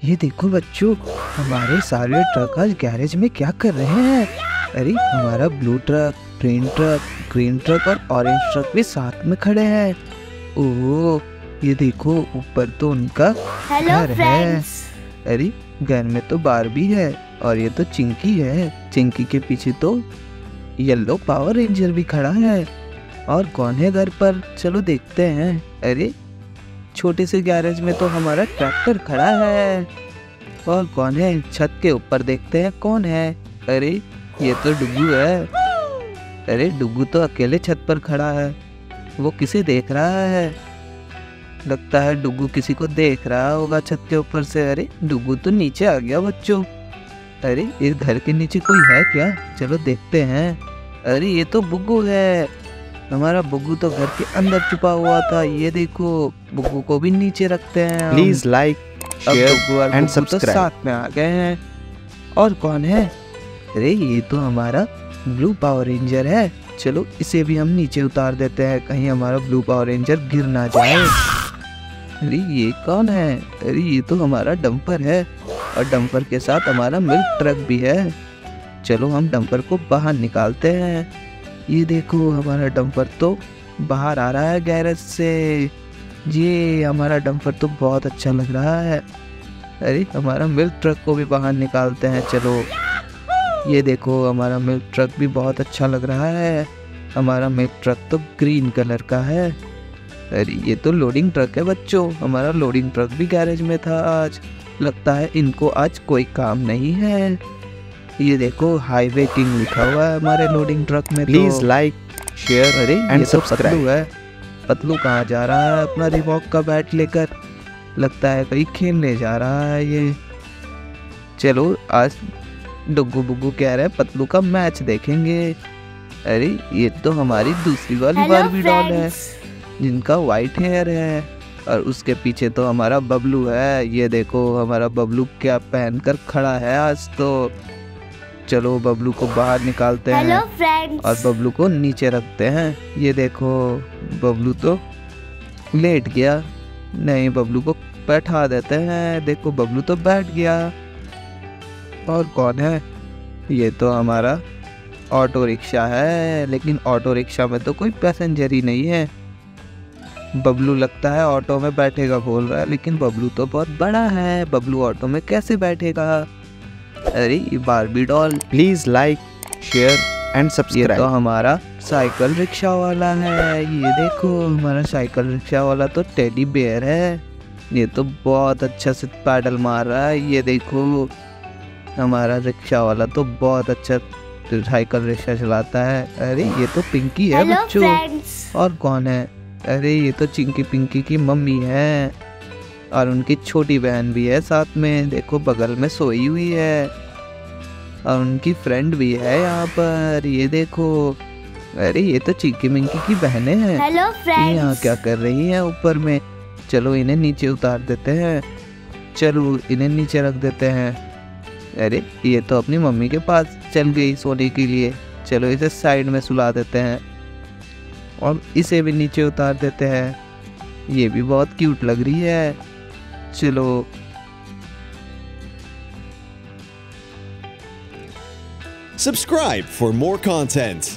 ये देखो बच्चों, हमारे सारे ट्रक आज गैरेज में क्या कर रहे हैं। अरे हमारा ब्लू ट्रक, ग्रीन ट्रक और ऑरेंज ट्रक भी साथ में खड़े हैं। ओह ये देखो, ऊपर तो उनका घर है। अरे घर में तो बारबी है और ये तो चिंकी है। चिंकी के पीछे तो येलो पावर रेंजर भी खड़ा है। और कौन है घर पर, चलो देखते हैं। अरे छोटे से गैरेज में तो हमारा ट्रैक्टर खड़ा है। और कौन है, छत के ऊपर देखते हैं कौन है। अरे ये तो डुगू है। अरे डुगू तो अकेले छत पर खड़ा है, वो किसे देख रहा है। लगता है डुगू किसी को देख रहा होगा छत के ऊपर से। अरे डुगू तो नीचे आ गया बच्चों। अरे इस घर के नीचे कोई है क्या, चलो देखते हैं। अरे ये तो बुग्गू है। हमारा बुग्गू तो घर के अंदर छुपा हुआ था। ये देखो, बुग्गू को भी नीचे रखते हैं। Please like, share and subscribe. तो साथ में आ गए हैं। और कौन है, अरे ये तो हमारा ब्लू पावर रेंजर है। चलो इसे भी हम नीचे उतार देते हैं, कहीं हमारा ब्लू पावर रेंजर गिर ना जाए। अरे ये कौन है, अरे ये तो हमारा डंपर है और डंपर के साथ हमारा मिल्क ट्रक भी है। चलो हम डंपर को बाहर निकालते हैं। ये देखो, हमारा डंपर तो बाहर आ रहा है गैरेज से। ये हमारा डंपर तो बहुत अच्छा लग रहा है। अरे हमारा मिल्क ट्रक को भी बाहर निकालते हैं। चलो ये देखो, हमारा मिल्क ट्रक भी बहुत अच्छा लग रहा है। हमारा मिल्क ट्रक तो ग्रीन कलर का है। अरे ये तो लोडिंग ट्रक है बच्चों। हमारा लोडिंग ट्रक भी गैरेज में था आज। लगता है इनको आज कोई काम नहीं है। ये देखो, हाईवे किंग लिखा हुआ है हमारे लोडिंग ट्रक में। प्लीज लाइक, शेयर अरे एंड सब्सक्राइब। पतलू है। पतलू कहाँ जा रहा है अपना रिवॉक का बैट लेकर, लगता है कहीं खेलने जा रहा है ये। चलो आज डुग्गू बुग्गू कह रहे हैं पतलू का मैच देखेंगे। अरे ये तो हमारी दूसरी वाली बारबी डॉल है जिनका वाइट हेयर है। और उसके पीछे तो हमारा बबलू है। ये देखो, हमारा बबलू क्या पहनकर खड़ा है आज तो। चलो बबलू को बाहर निकालते हैं और बबलू को नीचे रखते हैं। ये देखो, बबलू तो लेट गया। नहीं, बबलू को बैठा देते हैं। देखो बबलू तो बैठ गया। और कौन है, ये तो हमारा ऑटो रिक्शा है। लेकिन ऑटो रिक्शा में तो कोई पैसेंजर ही नहीं है। बबलू लगता है ऑटो में बैठेगा बोल रहा है, लेकिन बबलू तो बहुत बड़ा है। बबलू ऑटो में कैसे बैठेगा। अरे ये Barbie doll. Please like, share and subscribe. ये तो हमारा साइकिल रिक्शा वाला है। ये देखो, हमारा साइकिल रिक्शा वाला तो टेडी बेयर है। ये तो बहुत अच्छा से पैडल मार रहा है। ये देखो, हमारा रिक्शा वाला तो बहुत अच्छा साइकिल रिक्शा चलाता है। अरे ये तो पिंकी है बच्चों। और कौन है, अरे ये तो चिंकी पिंकी की मम्मी है और उनकी छोटी बहन भी है साथ में। देखो बगल में सोई हुई है और उनकी फ्रेंड भी है यहाँ पर। ये देखो, अरे ये तो चिंकी मिंकी की बहनें हैं। यहाँ क्या कर रही हैं ऊपर में। चलो इन्हें नीचे उतार देते हैं। चलो इन्हें नीचे रख देते हैं। अरे ये तो अपनी मम्मी के पास चल गई सोने के लिए। चलो इसे साइड में सुला देते हैं और इसे भी नीचे उतार देते हैं। ये भी बहुत क्यूट लग रही है। चलो Subscribe for more content.